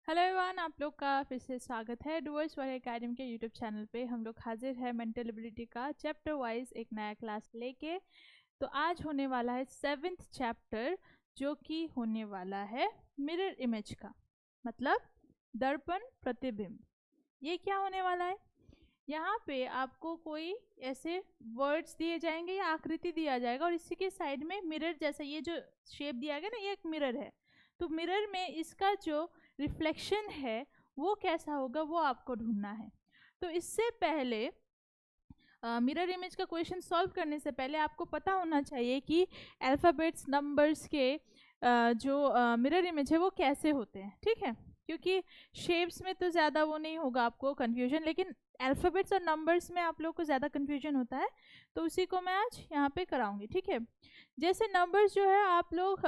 Hello everyone, आप लोग का फिर से स्वागत है डूअर्स वर्ल्ड एकेडमी के यूट्यूब चैनल पे। हम लोग हाजिर है मेंटल एबिलिटी का चैप्टर वाइज एक नया क्लास लेके। तो आज होने वाला है 7th चैप्टर, जो कि होने वाला है मिरर इमेज का, मतलब दर्पण प्रतिबिंब। ये क्या होने वाला है? यहाँ पे आपको कोई ऐसे वर्ड्स दिए जाएंगे या आकृति दिया जाएगा और इसी के साइड में मिरर जैसा ये जो शेप दिया गया ना, ये एक मिरर है। तो मिरर में इसका जो रिफ्लेक्शन है वो कैसा होगा वो आपको ढूंढना है। तो इससे पहले मिरर इमेज का क्वेश्चन सॉल्व करने से पहले आपको पता होना चाहिए कि अल्फ़ाबेट्स नंबर्स के जो मिरर इमेज है वो कैसे होते हैं, ठीक है। क्योंकि शेप्स में तो ज़्यादा वो नहीं होगा आपको कन्फ्यूजन, लेकिन अल्फ़ाबेट्स और नंबर्स में आप लोग को ज़्यादा कन्फ्यूजन होता है। तो उसी को मैं आज यहाँ पे कराऊंगी, ठीक है। जैसे नंबर्स जो है आप लोग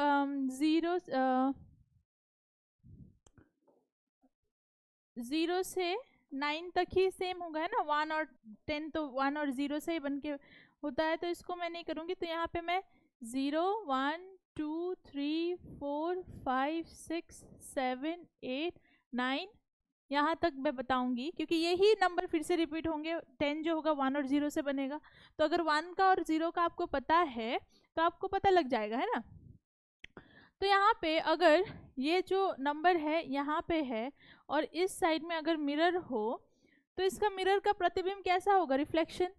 0 से 9 तक ही सेम होगा, है ना। 1 और 10 तो 1 और 0 से ही बन के होता है, तो इसको मैं नहीं करूँगी। तो यहाँ पे मैं 0 1 2 3 4 5 6 7 8 9 यहाँ तक मैं बताऊंगी, क्योंकि यही नंबर फिर से रिपीट होंगे। 10 जो होगा 1 और 0 से बनेगा। तो अगर 1 का और 0 का आपको पता है तो आपको पता लग जाएगा, है ना। तो यहाँ पे अगर ये जो नंबर है यहाँ पे है और इस साइड में अगर मिरर हो, तो इसका मिरर का प्रतिबिंब कैसा होगा, रिफ्लेक्शन।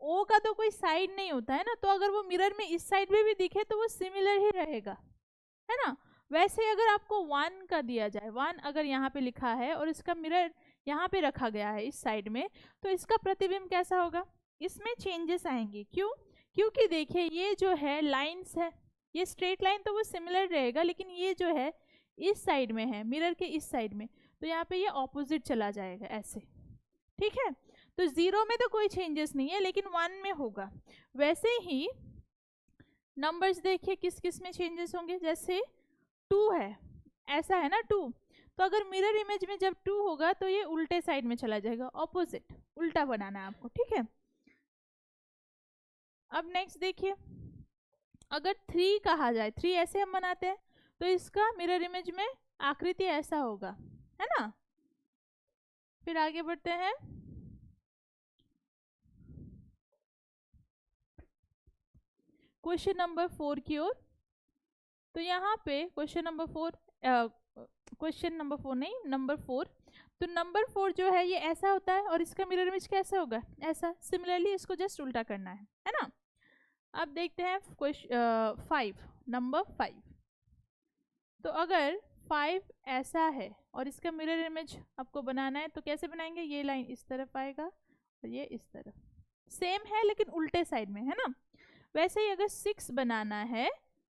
ओ का तो कोई साइड नहीं होता है ना, तो अगर वो मिरर में इस साइड में भी दिखे तो वो सिमिलर ही रहेगा, है ना। वैसे अगर आपको 1 का दिया जाए, 1 अगर यहाँ पे लिखा है और इसका मिरर यहाँ पे रखा गया है इस साइड में, तो इसका प्रतिबिंब कैसा होगा, इसमें चेंजेस आएंगे। क्यों? क्योंकि देखिए ये जो है लाइन्स है, ये स्ट्रेट लाइन तो वो सिमिलर रहेगा, लेकिन ये जो है इस साइड में है, मिरर के इस साइड में, तो यहाँ पे ये ऑपोजिट चला जाएगा ऐसे, ठीक है। तो 0 में तो कोई चेंजेस नहीं है, लेकिन 1 में होगा। वैसे ही नंबर्स देखिए किस किस में चेंजेस होंगे। जैसे 2 है, ऐसा है ना 2, तो अगर मिरर इमेज में जब 2 होगा तो ये उल्टे साइड में चला जाएगा, ऑपोजिट, उल्टा बनाना है आपको, ठीक है। अब नेक्स्ट देखिए, अगर 3 कहा जाए, 3 ऐसे हम बनाते हैं, तो इसका मिरर इमेज में आकृति ऐसा होगा, है ना। फिर आगे बढ़ते हैं। क्वेश्चन नंबर 4 की ओर। तो यहाँ पे क्वेश्चन नंबर 4, क्वेश्चन नंबर 4 नहीं, नंबर 4। तो नंबर 4 जो है ये ऐसा होता है और इसका मिरर इमेज कैसा होगा, ऐसा। सिमिलरली इसको जस्ट उल्टा करना है ना। अब देखते हैं क्वेश्चन 5, नंबर 5। तो अगर 5 ऐसा है और इसका मिरर इमेज आपको बनाना है, तो कैसे बनाएंगे, ये लाइन इस तरफ आएगा और ये इस तरफ, सेम है लेकिन उल्टे साइड में, है ना। वैसे ही अगर 6 बनाना है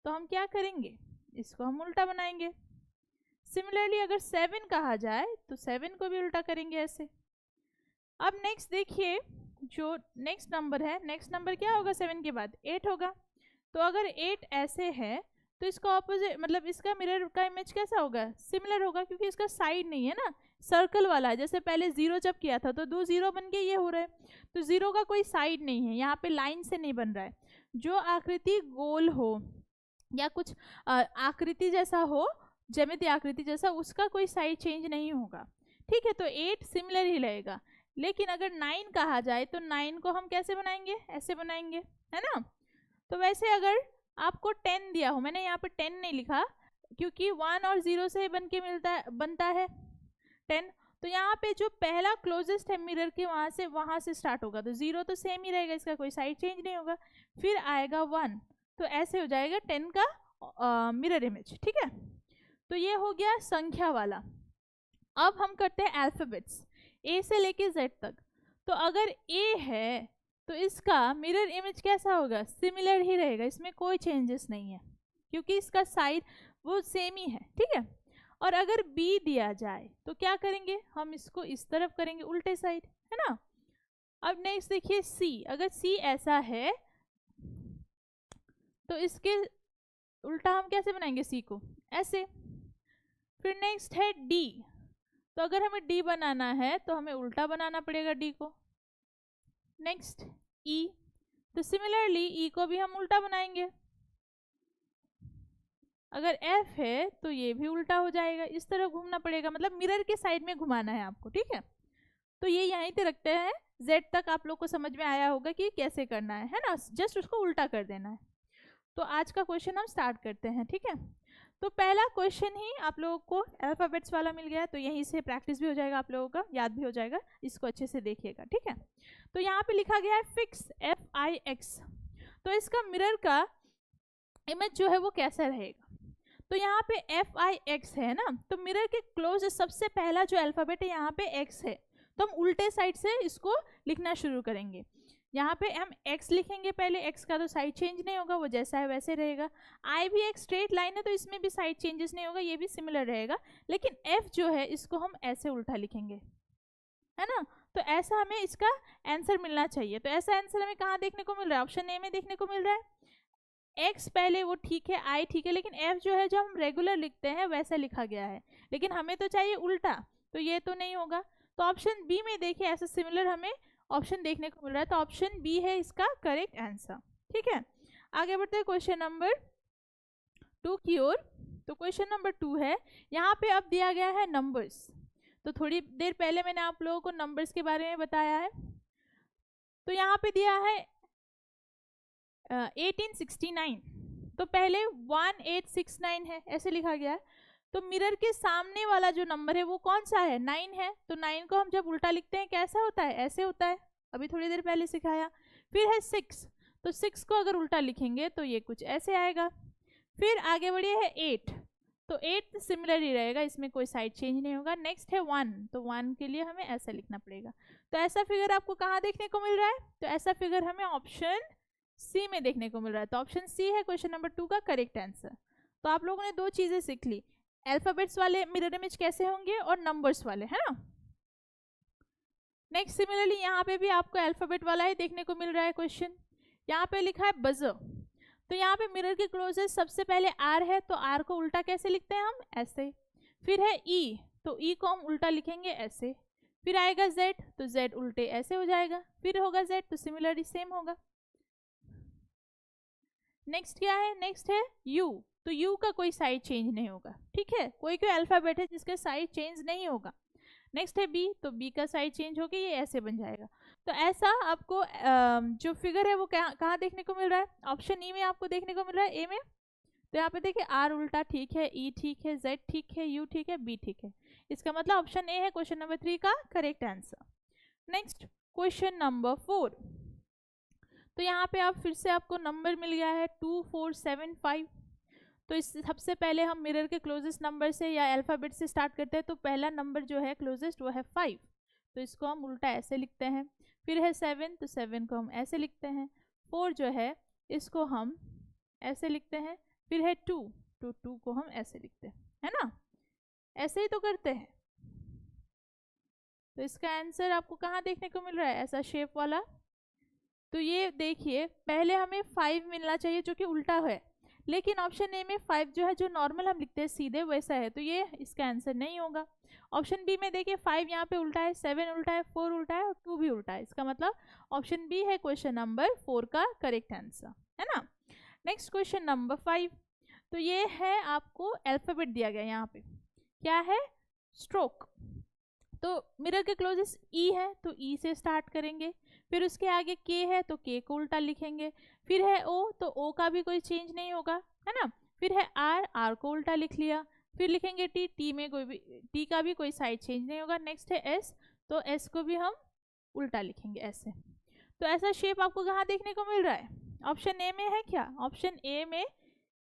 तो हम क्या करेंगे, इसको हम उल्टा बनाएंगे। सिमिलरली अगर 7 कहा जाए तो 7 को भी उल्टा करेंगे ऐसे। अब नेक्स्ट देखिए, जो नेक्स्ट नंबर है, नेक्स्ट नंबर क्या होगा 7 के बाद, 8 होगा। तो अगर 8 ऐसे है तो इसका ऑपोजिट, मतलब इसका मिरर का इमेज कैसा होगा, सिमिलर होगा, क्योंकि इसका साइड नहीं है ना, सर्कल वाला है। जैसे पहले 0 जब किया था तो 2 0 बन के ये हो रहा है, तो 0 का कोई साइड नहीं है, यहाँ पे लाइन से नहीं बन रहा है। जो आकृति गोल हो या कुछ आकृति जैसा हो, ज्यामितीय आकृति जैसा, उसका कोई साइड चेंज नहीं होगा, ठीक है। तो 8 सिमिलर ही रहेगा। लेकिन अगर 9 कहा जाए तो 9 को हम कैसे बनाएंगे, ऐसे बनाएंगे, है ना। तो वैसे अगर आपको 10 दिया हो, मैंने यहाँ पे 10 नहीं लिखा क्योंकि 1 और 0 से बन के बनता है 10। तो यहाँ पे जो पहला क्लोजेस्ट है मिरर के, वहां से स्टार्ट होगा, तो 0 तो सेम ही रहेगा, इसका कोई साइड चेंज नहीं होगा। फिर आएगा 1, तो ऐसे हो जाएगा 10 का मिरर इमेज, ठीक है। तो ये हो गया संख्या वाला। अब हम करते हैं अल्फाबेट्स, ए से लेके जेड तक। तो अगर ए है तो इसका मिरर इमेज कैसा होगा, सिमिलर ही रहेगा, इसमें कोई चेंजेस नहीं है, क्योंकि इसका साइड वो सेम ही है, ठीक है। और अगर बी दिया जाए तो क्या करेंगे, हम इसको इस तरफ करेंगे, उल्टे साइड, है ना। अब नेक्स्ट देखिए सी, अगर सी ऐसा है तो इसके उल्टा हम कैसे बनाएंगे सी को, ऐसे। फिर नेक्स्ट है डी, तो अगर हमें डी बनाना है तो हमें उल्टा बनाना पड़ेगा डी को। नेक्स्ट ई, तो सिमिलरली ई को भी हम उल्टा बनाएंगे। अगर एफ है तो ये भी उल्टा हो जाएगा, इस तरह घूमना पड़ेगा, मतलब मिरर के साइड में घुमाना है आपको, ठीक है। तो ये यहीं पे रखते हैं, जेड तक आप लोग को समझ में आया होगा कि कैसे करना है ना, जस्ट उसको उल्टा कर देना है। तो आज का क्वेश्चन हम स्टार्ट करते हैं, ठीक है। तो पहला क्वेश्चन ही आप लोगों को अल्फाबेट्स वाला मिल गया है, तो यहीं से प्रैक्टिस भी हो जाएगा, आप लोगों का याद भी हो जाएगा, इसको अच्छे से देखिएगा, ठीक है। तो यहाँ पे लिखा गया है फिक्स, FIX। तो इसका मिरर का इमेज जो है वो कैसा रहेगा, तो यहाँ पे FIX है ना, तो मिरर के क्लोज सबसे पहला जो अल्फाबेट है यहाँ पे X है, तो हम उल्टे साइड से इसको लिखना शुरू करेंगे। यहाँ पे हम X लिखेंगे पहले, X का तो साइड चेंज नहीं होगा, वो जैसा है वैसे रहेगा। I भी एक स्ट्रेट लाइन है तो इसमें भी साइड चेंजेस नहीं होगा, ये भी सिमिलर रहेगा। लेकिन F जो है इसको हम ऐसे उल्टा लिखेंगे, है ना। तो ऐसा हमें इसका आंसर मिलना चाहिए। तो ऐसा आंसर हमें कहाँ देखने को मिल रहा है, ऑप्शन ए में देखने को मिल रहा है। एक्स पहले वो ठीक है, आई ठीक है, लेकिन एफ जो है जो हम रेगुलर लिखते हैं वैसा लिखा गया है, लेकिन हमें तो चाहिए उल्टा, तो ये तो नहीं होगा। तो ऑप्शन बी में देखिए ऐसा सिमिलर हमें ऑप्शन देखने को मिल रहा है, तो ऑप्शन बी है इसका करेक्ट आंसर, ठीक है। आगे बढ़ते हैं क्वेश्चन नंबर 2 की ओर। तो क्वेश्चन नंबर 2 है, यहाँ पे अब दिया गया है नंबर्स। तो थोड़ी देर पहले मैंने आप लोगों को नंबर्स के बारे में बताया है। तो यहाँ पे दिया है 1869, तो पहले 1869 है ऐसे लिखा गया है। तो मिरर के सामने वाला जो नंबर है वो कौन सा है, 9 है। तो 9 को हम जब उल्टा लिखते हैं कैसा होता है, ऐसे होता है, अभी थोड़ी देर पहले सिखाया। फिर है 6, तो 6 को अगर उल्टा लिखेंगे तो ये कुछ ऐसे आएगा। फिर आगे बढ़िए है 8, तो 8 सिमिलर ही रहेगा, इसमें कोई साइड चेंज नहीं होगा। नेक्स्ट है 1, तो 1 के लिए हमें ऐसा लिखना पड़ेगा। तो ऐसा फिगर आपको कहाँ देखने को मिल रहा है, तो ऐसा फिगर हमें ऑप्शन सी में देखने को मिल रहा है। तो ऑप्शन सी है क्वेश्चन नंबर 2 का करेक्ट आंसर। तो आप लोगों ने दो चीजें सीख ली, अल्फाबेट्स वाले मिरर इमेज कैसे होंगे और नंबर्स वाले, है ना। नेक्स्ट सिमिलरली यहाँ पे भी आपको अल्फाबेट वाला ही देखने को मिल रहा है क्वेश्चन। यहाँ पे लिखा है बजर, तो यहाँ पे मिरर के क्लोजेस्ट सबसे पहले आर है, तो आर को उल्टा कैसे लिखते हैं हम, ऐसे। फिर है ई, तो ई को हम उल्टा लिखेंगे ऐसे। फिर आएगा जेड, तो जेड उल्टे ऐसे हो जाएगा। फिर होगा जेड, तो सिमिलरली सेम होगा। नेक्स्ट क्या है, नेक्स्ट है यू, तो यू का कोई साइड चेंज नहीं होगा, ठीक है। कोई कोई अल्फाबेट है जिसका साइड चेंज नहीं होगा। नेक्स्ट है बी, तो बी का साइड चेंज होकर ये ऐसे बन जाएगा। तो ऐसा आपको जो फिगर है वो कहाँ देखने को मिल रहा है, ऑप्शन ई में आपको देखने को मिल रहा है, ए में। तो यहाँ पे देखिए आर उल्टा ठीक है, ई ठीक है, जेड ठीक है, यू ठीक है, बी ठीक है। इसका मतलब ऑप्शन ए है क्वेश्चन नंबर 3 का correct answer. Next question number 4, तो यहाँ पे आप फिर से आपको नंबर मिल गया है 2475। तो इस सबसे पहले हम मिरर के क्लोजेस्ट नंबर से या अल्फाबेट से स्टार्ट करते हैं। तो पहला नंबर जो है क्लोजेस्ट वो है 5, तो इसको हम उल्टा ऐसे लिखते हैं। फिर है 7, तो 7 को हम ऐसे लिखते हैं। 4 जो है इसको हम ऐसे लिखते हैं। फिर है 2, तो 2 को हम ऐसे लिखते हैं, है ना, ऐसे ही तो करते हैं। तो इसका आंसर आपको कहाँ देखने को मिल रहा है, ऐसा शेप वाला। तो ये देखिए पहले हमें 5 मिलना चाहिए जो कि उल्टा है, लेकिन ऑप्शन ए में 5 जो है जो नॉर्मल हम लिखते हैं सीधे वैसा है, तो ये इसका आंसर नहीं होगा। ऑप्शन बी में देखिए 5 यहाँ पे उल्टा है, 7 उल्टा है, 4 उल्टा है और 2 भी उल्टा है। इसका मतलब ऑप्शन बी है क्वेश्चन नंबर 4 का करेक्ट आंसर, है ना। नेक्स्ट क्वेश्चन नंबर 5, तो ये है आपको अल्फाबेट दिया गया, यहाँ पे क्या है, स्ट्रोक। तो मिरर के क्लोजेस्ट ई है, तो ई से स्टार्ट करेंगे। फिर उसके आगे के है, तो के को उल्टा लिखेंगे। फिर है ओ, तो ओ का भी कोई चेंज नहीं होगा, है ना। फिर है आर, आर को उल्टा लिख लिया। फिर लिखेंगे टी, टी में कोई भी, टी का भी कोई साइड चेंज नहीं होगा। नेक्स्ट है एस, तो एस को भी हम उल्टा लिखेंगे ऐसे। तो ऐसा शेप आपको कहाँ देखने को मिल रहा है, ऑप्शन ए में है क्या, ऑप्शन ए में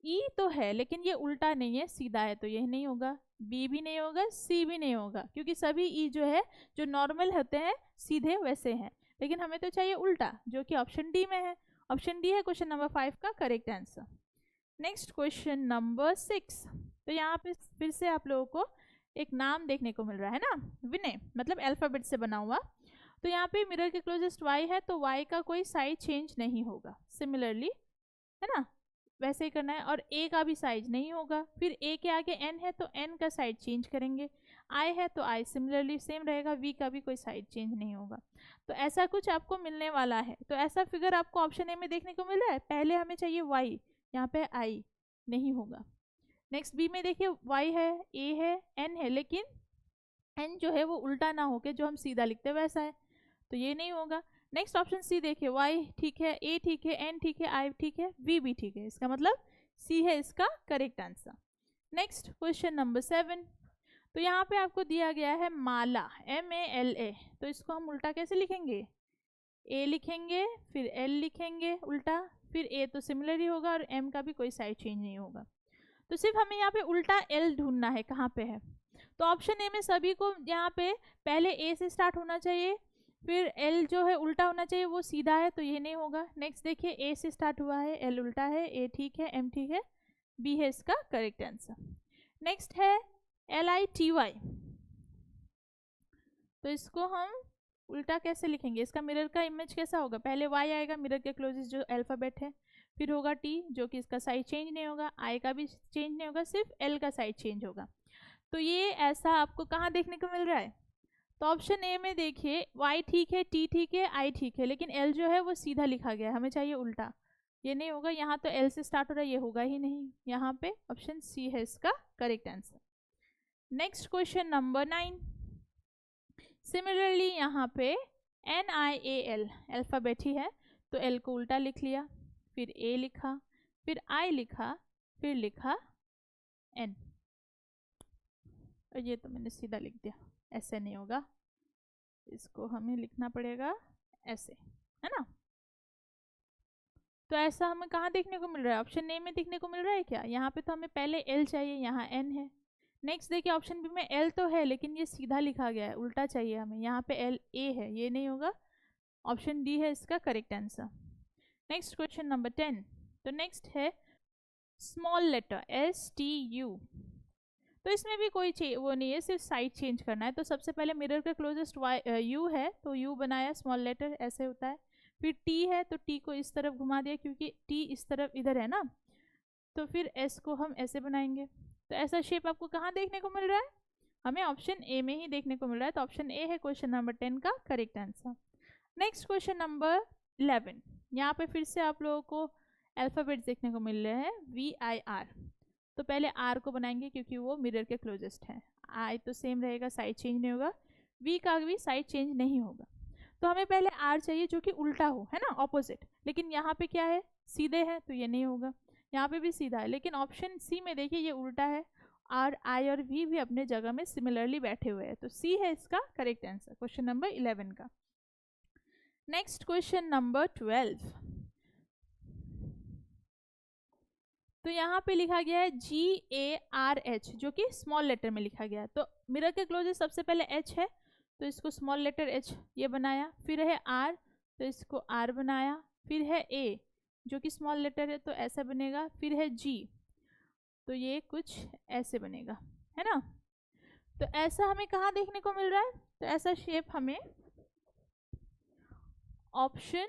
ई तो है लेकिन ये उल्टा नहीं है, सीधा है, तो यह नहीं होगा। बी भी नहीं होगा, सी भी नहीं होगा, क्योंकि सभी ई जो है जो नॉर्मल होते हैं सीधे वैसे हैं, लेकिन हमें तो चाहिए उल्टा, जो कि ऑप्शन डी में है। ऑप्शन डी है क्वेश्चन नंबर 5 का correct answer. Next question number 6, तो यहाँ पे फिर से आप लोगों को एक नाम देखने को मिल रहा है ना, विनय, मतलब अल्फाबेट से बना हुआ। तो यहाँ पे मिरर के क्लोजेस्ट वाई है, तो वाई का कोई साइड चेंज नहीं होगा, सिमिलरली, है ना, वैसे ही करना है। और ए का भी साइज नहीं होगा। फिर ए के आगे एन है, तो एन का साइड चेंज करेंगे। आई है, तो आई सिमिलरली सेम रहेगा। वी का भी कोई साइड चेंज नहीं होगा। तो ऐसा कुछ आपको मिलने वाला है। तो ऐसा फिगर आपको ऑप्शन ए में देखने को मिल रहा है। पहले हमें चाहिए वाई, यहाँ पे आई नहीं होगा। नेक्स्ट बी में देखिए वाई है, ए है, एन है, लेकिन एन जो है वो उल्टा ना होके जो हम सीधा लिखते हैं वैसा है, तो ये नहीं होगा। नेक्स्ट ऑप्शन सी देखिए, वाई ठीक है, ए ठीक है, एन ठीक है, आई ठीक है, वी भी ठीक है, इसका मतलब सी है इसका correct answer. Next question number 7। तो यहाँ पे आपको दिया गया है माला, MALA, तो इसको हम उल्टा कैसे लिखेंगे? ए लिखेंगे, फिर एल लिखेंगे उल्टा, फिर ए तो सिमिलर ही होगा और एम का भी कोई साइड चेंज नहीं होगा। तो सिर्फ हमें यहाँ पे उल्टा एल ढूंढना है, कहाँ पे है। तो ऑप्शन ए में सभी को यहाँ पे पहले ए से स्टार्ट होना चाहिए, फिर एल जो है उल्टा होना चाहिए, वो सीधा है तो ये नहीं होगा। नेक्स्ट देखिए ए से स्टार्ट हुआ है, एल उल्टा है, ए ठीक है, एम ठीक है, बी है इसका करेक्ट आंसर। नेक्स्ट है LITY, तो इसको हम उल्टा कैसे लिखेंगे? इसका मिरर का इमेज कैसा होगा? पहले वाई आएगा, मिरर के क्लोजेस्ट जो अल्फाबेट है, फिर होगा टी जो कि इसका साइज चेंज नहीं होगा, आई का भी चेंज नहीं होगा, सिर्फ एल का साइज चेंज होगा। तो ये ऐसा आपको कहाँ देखने को मिल रहा है? तो ऑप्शन ए में देखिए, वाई ठीक है, टी ठीक है, आई ठीक है, लेकिन एल जो है वो सीधा लिखा गया है, हमें चाहिए उल्टा, ये नहीं होगा। यहाँ तो एल से स्टार्ट हो रहा है, ये होगा ही नहीं। यहाँ पे ऑप्शन सी है इसका correct answer. Next question number 9। Similarly यहाँ पे NIAL अल्फ़ाबेट ही है, तो एल को उल्टा लिख लिया, फिर ए लिखा, फिर आई लिखा, फिर लिखा एन, और ये तो मैंने सीधा लिख दिया, ऐसे नहीं होगा, इसको हमें लिखना पड़ेगा ऐसे, है ना। तो ऐसा हमें कहाँ देखने को मिल रहा है? ऑप्शन ए में देखने को मिल रहा है क्या? यहाँ पे तो हमें पहले एल चाहिए, यहाँ एन है। नेक्स्ट देखिए ऑप्शन बी में एल तो है, लेकिन ये सीधा लिखा गया है, उल्टा चाहिए हमें, यहाँ पे एल ए है, ये नहीं होगा। ऑप्शन डी है इसका correct answer. Next question number 10। तो नेक्स्ट है स्मॉल लेटर STU, तो इसमें भी कोई वो नहीं है, सिर्फ साइड चेंज करना है। तो सबसे पहले मिरर के क्लोजेस्ट यू है, तो यू बनाया, स्मॉल लेटर ऐसे होता है। फिर टी है, तो टी को इस तरफ घुमा दिया, क्योंकि टी इस तरफ इधर है ना, तो फिर एस को हम ऐसे बनाएंगे। तो ऐसा शेप आपको कहाँ देखने को मिल रहा है? हमें ऑप्शन ए में ही देखने को मिल रहा है, तो ऑप्शन ए है क्वेश्चन नंबर 10 का correct answer. Next question number 11। यहाँ पे फिर से आप लोगों को अल्फ़ाबेट्स देखने को मिल रहे हैं VIR। तो पहले आर को बनाएंगे, क्योंकि वो मिरर के क्लोजेस्ट है। आई तो सेम रहेगा, साइड चेंज नहीं होगा, वी का भी साइड चेंज नहीं होगा। तो हमें पहले आर चाहिए जो कि उल्टा हो, है ना, ऑपोजिट, लेकिन यहाँ पे क्या है, सीधे है, तो ये नहीं होगा। यहाँ पे भी सीधा है, लेकिन ऑप्शन सी में देखिए ये उल्टा है, आर आई और वी भी अपने जगह में सिमिलरली बैठे हुए हैं, तो सी है इसका करेक्ट आंसर क्वेश्चन नंबर 11 का। Next question number 12। तो यहाँ पे लिखा गया है GARH, जो कि स्मॉल लेटर में लिखा गया है। तो मिरर के क्लोजेस्ट सबसे पहले H है, तो इसको स्मॉल लेटर H ये बनाया, फिर है R, तो इसको R बनाया, फिर है A जो कि स्मॉल लेटर है, तो ऐसा बनेगा, फिर है G, तो ये कुछ ऐसे बनेगा, है ना। तो ऐसा हमें कहाँ देखने को मिल रहा है? तो ऐसा शेप हमें ऑप्शन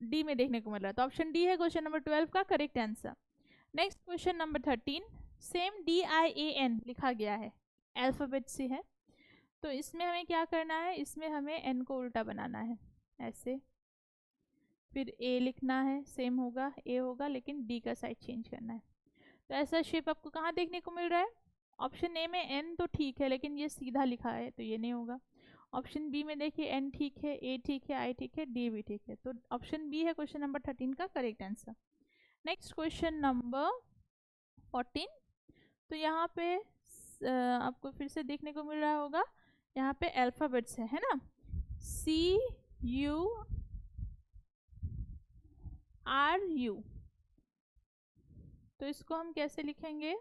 डी में देखने को मिल रहा है, तो ऑप्शन डी है क्वेश्चन नंबर 12 का correct answer. Next question number 13। Same DIAN लिखा गया है, अल्फाबेट से है, तो इसमें हमें क्या करना है? इसमें हमें एन को उल्टा बनाना है ऐसे, फिर ए लिखना है, सेम होगा, ए होगा, लेकिन डी का साइड चेंज करना है। तो ऐसा शेप आपको कहाँ देखने को मिल रहा है? ऑप्शन ए में एन तो ठीक है, लेकिन ये सीधा लिखा है, तो ये नहीं होगा। ऑप्शन बी में देखिए एन ठीक है, ए ठीक है, आई ठीक है, डी भी ठीक है, तो ऑप्शन बी है क्वेश्चन नंबर 13 का correct answer. Next question number 14। तो यहाँ पे आपको फिर से देखने को मिल रहा होगा, यहाँ पे अल्फ़ाबेट्स है ना, CURU, तो इसको हम कैसे लिखेंगे?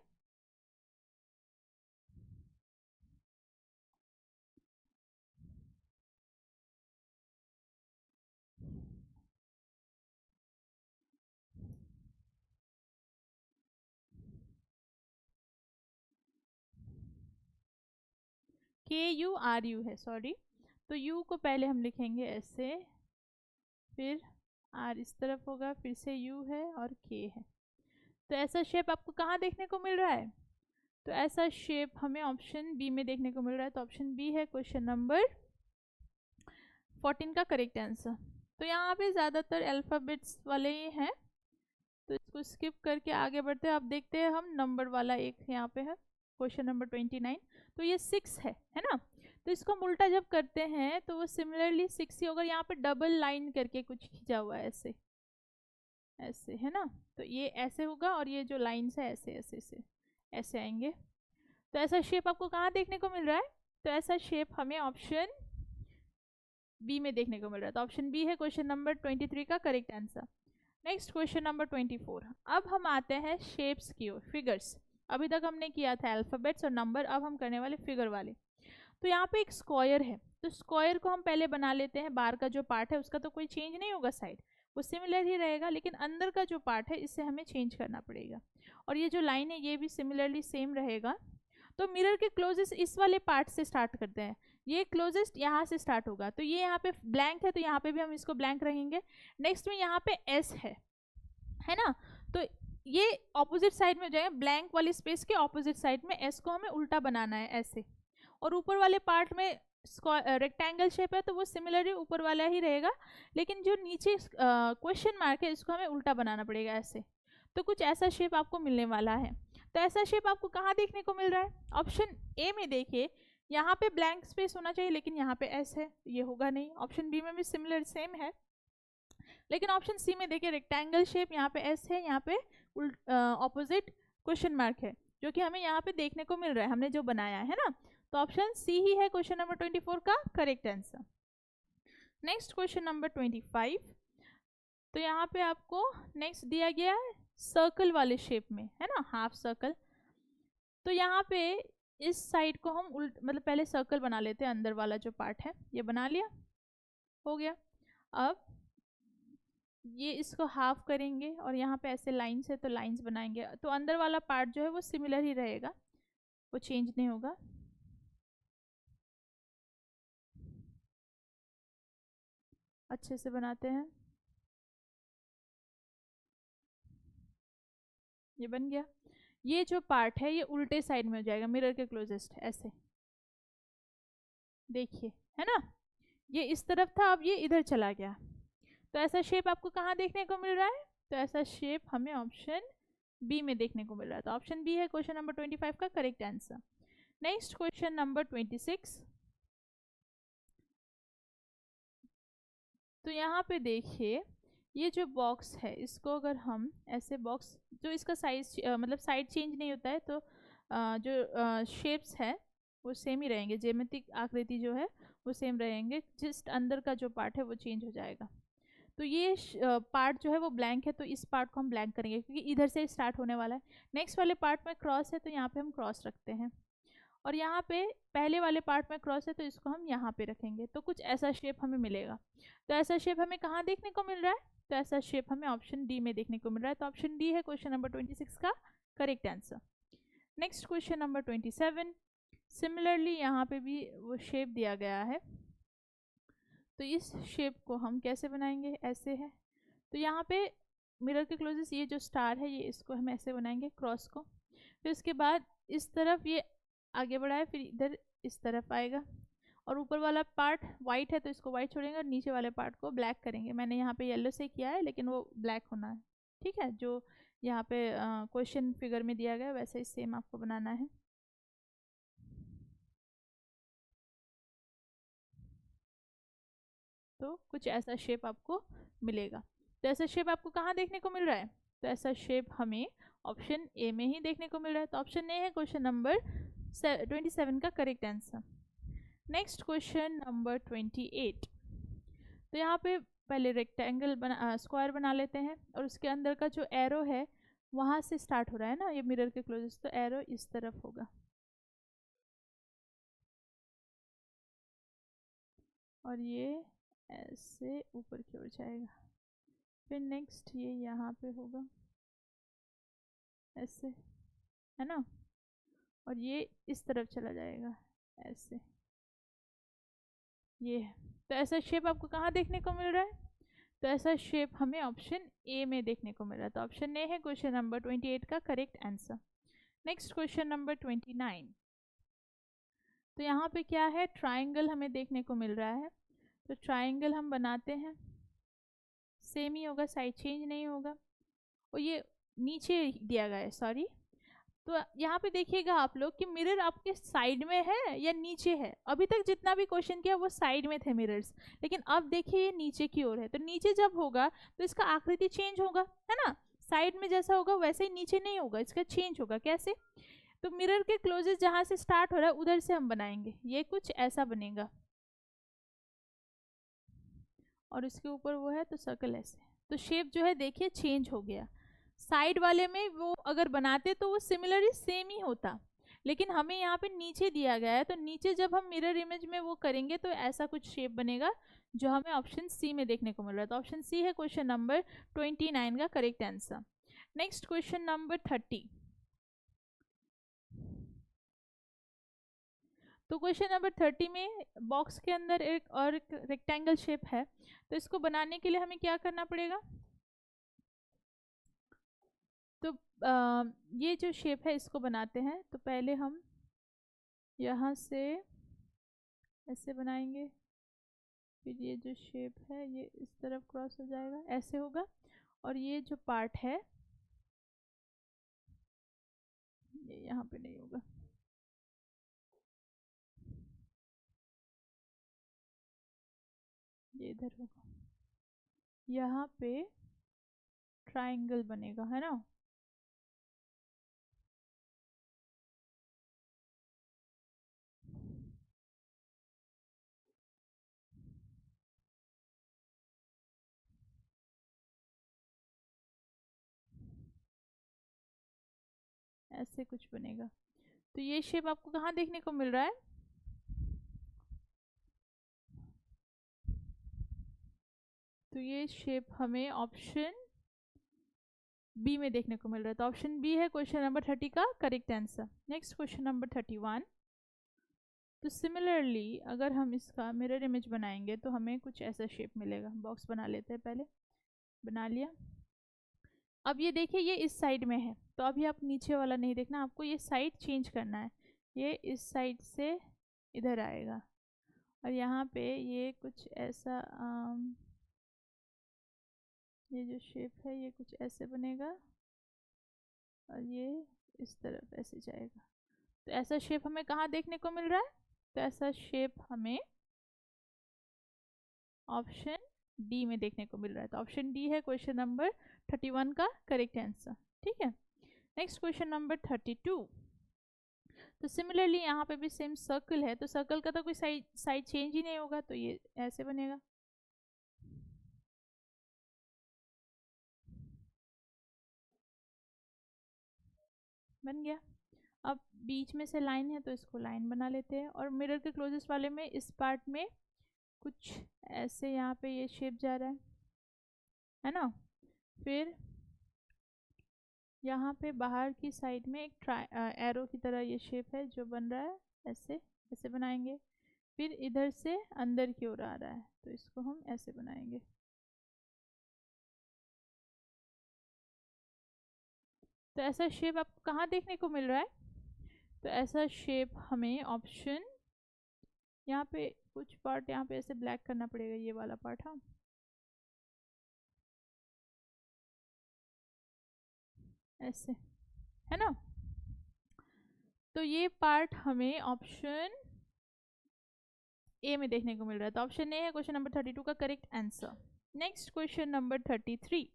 KURU है, सॉरी, तो यू को पहले हम लिखेंगे ऐसे, फिर आर इस तरफ होगा, फिर से यू है और के है। तो ऐसा शेप आपको कहाँ देखने को मिल रहा है? तो ऐसा शेप हमें ऑप्शन बी में देखने को मिल रहा है, तो ऑप्शन बी है क्वेश्चन नंबर 14 का करेक्ट आंसर। तो यहाँ पे ज़्यादातर अल्फ़ाबेट्स वाले ही हैं, तो इसको स्किप करके आगे बढ़ते हैं। अब देखते हैं हम नंबर वाला एक यहाँ पे है क्वेश्चन नंबर 29। तो ये 6 है ना। तो इसको हम उल्टा जब करते हैं तो वो सिमिलरली 6 ही होगा। यहाँ पे डबल लाइन करके कुछ खींचा हुआ है ऐसे ऐसे, है ना। तो ये ऐसे होगा और ये जो लाइन्स है ऐसे ऐसे से ऐसे आएंगे। तो ऐसा शेप आपको कहाँ देखने को मिल रहा है? तो ऐसा शेप हमें ऑप्शन बी में देखने को मिल रहा है। तो ऑप्शन बी है क्वेश्चन नंबर 23 का correct answer. Next question number 24। अब हम आते हैं शेप्स की ओर, फिगर्स। अभी तक हमने किया था अल्फाबेट्स और नंबर, अब हम करने वाले फिगर वाले। तो यहाँ पे एक स्क्वायर है, तो स्क्वायर को हम पहले बना लेते हैं। बाहर का जो पार्ट है उसका तो कोई चेंज नहीं होगा, साइड वो सिमिलर ही रहेगा, लेकिन अंदर का जो पार्ट है इससे हमें चेंज करना पड़ेगा। और ये जो लाइन है ये भी सिमिलरली सेम रहेगा। तो मिरर के क्लोजेस्ट इस वाले पार्ट से स्टार्ट करते हैं, ये क्लोजेस्ट यहाँ से स्टार्ट होगा। तो ये यहाँ पे ब्लैंक है तो यहाँ पे भी हम इसको ब्लैंक रखेंगे। नेक्स्ट में यहाँ पे एस है ना। तो ये ऑपोजिट साइड में हो जाएगा, ब्लैंक वाली स्पेस के ऑपोजिट साइड में एस को हमें उल्टा बनाना है ऐसे। और ऊपर वाले पार्ट में रेक्टेंगल शेप है तो वो सिमिलरली ऊपर वाला ही रहेगा, लेकिन जो नीचे क्वेश्चन मार्क है इसको हमें उल्टा बनाना पड़ेगा ऐसे। तो कुछ ऐसा शेप आपको मिलने वाला है। तो ऐसा शेप आपको कहाँ देखने को मिल रहा है? ऑप्शन ए में देखिए, यहाँ पे ब्लैंक स्पेस होना चाहिए लेकिन यहाँ पे एस है, ये होगा नहीं। ऑप्शन बी में भी सिमिलर सेम है, लेकिन ऑप्शन सी में देखिए रेक्टेंगल शेप, यहाँ पे एस है, यहाँ पे ऑपोजिट क्वेश्चन मार्क है, जो कि हमें यहाँ पे देखने को मिल रहा है हमने जो बनाया है ना। तो ऑप्शन सी ही है क्वेश्चन नंबर 24 का correct answer. Next question number 25। तो यहाँ पे आपको नेक्स्ट दिया गया है सर्कल वाले शेप में, है ना, हाफ सर्कल। तो यहाँ पे इस साइड को हम मतलब पहले सर्कल बना लेते हैं, अंदर वाला जो पार्ट है ये बना लिया, हो गया। अब ये इसको हाफ करेंगे और यहाँ पे ऐसे लाइन्स है तो लाइन्स बनाएंगे। तो अंदर वाला पार्ट जो है वो सिमिलर ही रहेगा, वो चेंज नहीं होगा। अच्छे से बनाते हैं, ये बन गया। ये जो पार्ट है ये उल्टे साइड में हो जाएगा, मिरर के क्लोजेस्ट ऐसे, देखिए, है ना। ये इस तरफ था, अब ये इधर चला गया। तो ऐसा शेप आपको कहाँ देखने को मिल रहा है? तो ऐसा शेप हमें ऑप्शन बी में देखने को मिल रहा है। तो ऑप्शन बी है क्वेश्चन नंबर 25 का correct answer. Next question number 26। तो यहाँ पे देखिए, ये जो बॉक्स है इसको अगर हम ऐसे बॉक्स, जो इसका साइज मतलब साइड चेंज नहीं होता है, तो जो शेप्स है वो सेम ही रहेंगे, ज्यामितिक आकृति जो है वो सेम रहेंगे, जस्ट अंदर का जो पार्ट है वो चेंज हो जाएगा। तो ये पार्ट जो है वो ब्लैंक है, तो इस पार्ट को हम ब्लैंक करेंगे क्योंकि इधर से स्टार्ट होने वाला है। नेक्स्ट वाले पार्ट में क्रॉस है तो यहाँ पे हम क्रॉस रखते हैं, और यहाँ पे पहले वाले पार्ट में क्रॉस है तो इसको हम यहाँ पे रखेंगे। तो कुछ ऐसा शेप हमें मिलेगा। तो ऐसा शेप हमें कहाँ देखने को मिल रहा है? तो ऐसा शेप हमें ऑप्शन डी में देखने को मिल रहा है। तो ऑप्शन डी है क्वेश्चन नंबर 26 का correct answer. Next question number 27। Similarly यहाँ पे भी वो शेप दिया गया है, तो इस शेप को हम कैसे बनाएंगे? ऐसे है। तो यहाँ पे मिरर के क्लोजेस ये जो स्टार है ये इसको हम ऐसे बनाएंगे, क्रॉस को। फिर उसके बाद इस तरफ ये आगे बढ़ा है, फिर इधर इस तरफ आएगा, और ऊपर वाला पार्ट वाइट है तो इसको वाइट छोड़ेंगे और नीचे वाले पार्ट को ब्लैक करेंगे। मैंने यहाँ पे येलो से किया है लेकिन वो ब्लैक होना है, ठीक है। जो यहाँ पे क्वेश्चन फिगर में दिया गया वैसे ही सेम आपको बनाना है। तो कुछ ऐसा शेप आपको मिलेगा। तो ऐसा शेप आपको कहाँ देखने को मिल रहा है? तो ऐसा शेप हमें ऑप्शन ए में ही देखने को मिल रहा है। तो ऑप्शन ए है क्वेश्चन नंबर 27 का correct answer. Next question number 28। तो यहाँ पे पहले रेक्टेंगल स्क्वायर बना लेते हैं, और उसके अंदर का जो एरो है वहाँ से स्टार्ट हो रहा है ना, ये मिरर के क्लोजेस्ट, तो एरो इस तरफ होगा और ये ऐसे ऊपर की ओर जाएगा। फिर नेक्स्ट ये यहाँ पे होगा ऐसे, है ना, और ये इस तरफ चला जाएगा ऐसे, ये है। तो ऐसा शेप आपको कहाँ देखने को मिल रहा है? तो ऐसा शेप हमें ऑप्शन ए में देखने को मिल रहा है। तो ऑप्शन ए है क्वेश्चन नंबर 28 का correct answer. Next question number 29। तो यहाँ पे क्या है? ट्राइंगल हमें देखने को मिल रहा है। तो ट्राइंगल हम बनाते हैं, सेम ही होगा, साइड चेंज नहीं होगा। और ये नीचे दिया गया है, सॉरी। तो यहाँ पे देखिएगा आप लोग कि मिरर आपके साइड में है या नीचे है। अभी तक जितना भी क्वेश्चन किया वो साइड में थे मिरर्स, लेकिन अब देखिए ये नीचे की ओर है। तो नीचे जब होगा तो इसका आकृति चेंज होगा, है ना। साइड में जैसा होगा वैसे ही नीचे नहीं होगा, इसका चेंज होगा। कैसे? तो मिरर के क्लोजेस जहाँ से स्टार्ट हो रहा है उधर से हम बनाएंगे, ये कुछ ऐसा बनेगा और इसके ऊपर वो है तो सर्कल ऐसे। तो शेप जो है देखिए चेंज हो गया। साइड वाले में वो अगर बनाते तो वो सिमिलरली सेम ही होता, लेकिन हमें यहाँ पे नीचे दिया गया है, तो नीचे जब हम मिरर इमेज में वो करेंगे तो ऐसा कुछ शेप बनेगा जो हमें ऑप्शन सी में देखने को मिल रहा है। तो ऑप्शन सी है क्वेश्चन नंबर 29 का correct answer. Next question number 30। तो क्वेश्चन नंबर 30 में बॉक्स के अंदर एक और रेक्टेंगल शेप है, तो इसको बनाने के लिए हमें क्या करना पड़ेगा? तो ये जो शेप है इसको बनाते हैं। तो पहले हम यहाँ से ऐसे बनाएंगे, फिर ये जो शेप है ये इस तरफ क्रॉस हो जाएगा, ऐसे होगा। और ये जो पार्ट है ये यहाँ पे नहीं होगा, ये इधर होगा। यहाँ पे ट्रायंगल बनेगा, है ना। ऐसे कुछ बनेगा। तो ये शेप आपको कहाँ देखने को मिल रहा है? तो ये शेप हमें ऑप्शन बी में देखने को मिल रहा है। तो ऑप्शन बी है क्वेश्चन नंबर 30 का correct answer. Next question number 31। तो सिमिलरली अगर हम इसका मिरर इमेज बनाएंगे तो हमें कुछ ऐसा शेप मिलेगा। बॉक्स बना लेते हैं, पहले बना लिया। अब ये देखिए ये इस साइड में है, तो अभी आप नीचे वाला नहीं देखना, आपको ये साइड चेंज करना है। ये इस साइड से इधर आएगा और यहाँ पे ये कुछ ऐसा ये जो शेप है ये कुछ ऐसे बनेगा और ये इस तरफ ऐसे जाएगा। तो ऐसा शेप हमें कहाँ देखने को मिल रहा है? तो ऐसा शेप हमें ऑप्शन डी में देखने को मिल रहा है। तो ऑप्शन डी है क्वेश्चन नंबर 31 का करेक्ट आंसर। ठीक है। Next question number 32। तो सिमिलरली यहाँ पे भी सेम सर्कल है, तो सर्कल का तो कोई साइड चेंज ही नहीं होगा, तो ये ऐसे बनेगा। बन गया। अब बीच में से लाइन है तो इसको लाइन बना लेते हैं, और मिरर के क्लोजेस्ट वाले में इस पार्ट में कुछ ऐसे यहाँ पे ये शेप जा रहा है ना। फिर यहाँ पे बाहर की साइड में एक एरो की तरह ये शेप है जो बन रहा है, ऐसे ऐसे बनाएंगे। फिर इधर से अंदर की ओर आ रहा है तो इसको हम ऐसे बनाएंगे। तो ऐसा शेप आपको कहाँ देखने को मिल रहा है? तो ऐसा शेप हमें ऑप्शन, यहाँ पे कुछ पार्ट यहाँ पे ऐसे ब्लैक करना पड़ेगा, ये वाला पार्ट, हाँ ऐसे, है ना। तो ये पार्ट हमें ऑप्शन ए में देखने को मिल रहा है। तो ऑप्शन ए है क्वेश्चन नंबर 32 का correct answer. Next question number 33।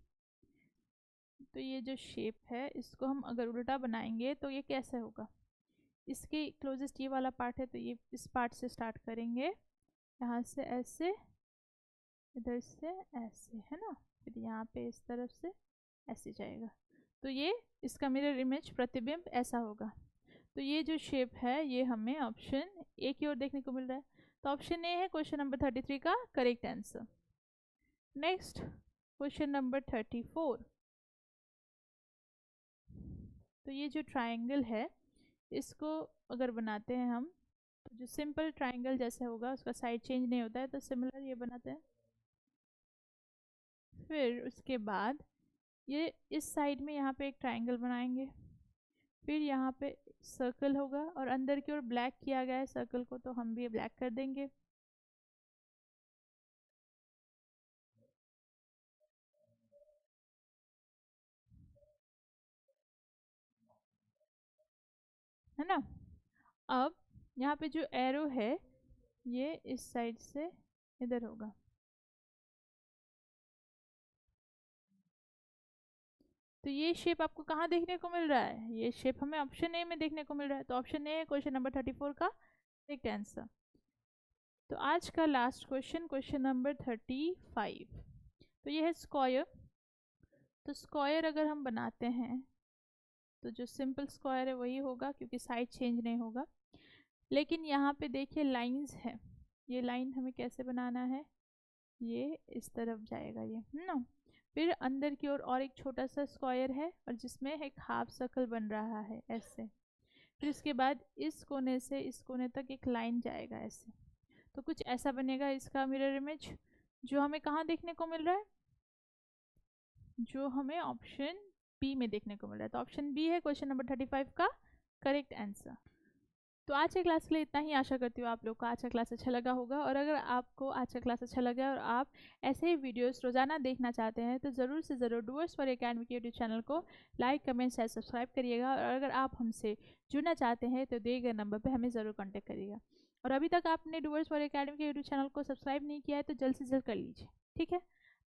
तो ये जो शेप है इसको हम अगर उल्टा बनाएंगे तो ये कैसे होगा? इसके क्लोजेस्ट ये वाला पार्ट है, तो ये इस पार्ट से स्टार्ट करेंगे, यहाँ से ऐसे, इधर से ऐसे, है ना। फिर यहाँ पे इस तरफ से ऐसे जाएगा, तो ये इसका मिरर इमेज प्रतिबिंब ऐसा होगा। तो ये जो शेप है ये हमें ऑप्शन ए की ओर देखने को मिल रहा है। तो ऑप्शन ए है क्वेश्चन नंबर 33 का correct answer. Next question number 34। तो ये जो ट्रायंगल है इसको अगर बनाते हैं हम, तो जो सिंपल ट्रायंगल जैसे होगा उसका साइड चेंज नहीं होता है, तो सिमिलर ये बनाते हैं। फिर उसके बाद ये इस साइड में यहाँ पे एक ट्रायंगल बनाएंगे, फिर यहाँ पे सर्कल होगा और अंदर की ओर ब्लैक किया गया है सर्कल को, तो हम भी ब्लैक कर देंगे। है ना। अब यहाँ पे जो एरो है ये इस साइड से इधर होगा। तो ये शेप आपको कहाँ देखने को मिल रहा है? ये शेप हमें ऑप्शन ए में देखने को मिल रहा है। तो ऑप्शन ए है क्वेश्चन नंबर 34 का करेक्ट आंसर। तो आज का लास्ट क्वेश्चन, क्वेश्चन नंबर 35। तो ये है स्क्वायर। तो स्क्वायर अगर हम बनाते हैं तो जो सिंपल स्क्वायर है वही होगा क्योंकि साइड चेंज नहीं होगा। लेकिन यहाँ पे देखिए लाइंस है, ये लाइन हमें कैसे बनाना है, ये इस तरफ जाएगा ये, है ना। फिर अंदर की ओर और एक छोटा सा स्क्वायर है और जिसमें एक हाफ सर्कल बन रहा है ऐसे। फिर उसके बाद इस कोने से इस कोने तक एक लाइन जाएगा ऐसे। तो कुछ ऐसा बनेगा इसका मिरर इमेज, जो हमें कहाँ देखने को मिल रहा है, जो हमें ऑप्शन बी में देखने को मिल रहा है। तो ऑप्शन बी है क्वेश्चन नंबर 35 का करेक्ट आंसर। तो आज के क्लास के लिए इतना ही। आशा करती हूँ आप लोग को आज का क्लास अच्छा लगा होगा। और अगर आपको आज का क्लास अच्छा लगा और आप ऐसे ही वीडियोस रोजाना देखना चाहते हैं तो ज़रूर से ज़रूर डूअर्स फॉर एकेडमी के यूट्यूब चैनल को लाइक कमेंट शेयर सब्सक्राइब करिएगा। और अगर आप हमसे जुड़ना चाहते हैं तो दिए गए नंबर पर हमें ज़रूर कॉन्टैक्ट करिएगा। और अभी तक आपने डूअर्स फॉर एकेडमी के यूट्यूब चैनल को सब्सक्राइब नहीं किया है तो जल्द से जल्द कर लीजिए, ठीक है।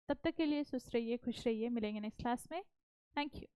तब तक के लिए सुस्त रहिए, खुश रहिए, मिलेंगे नेक्स्ट क्लास में। Thank you.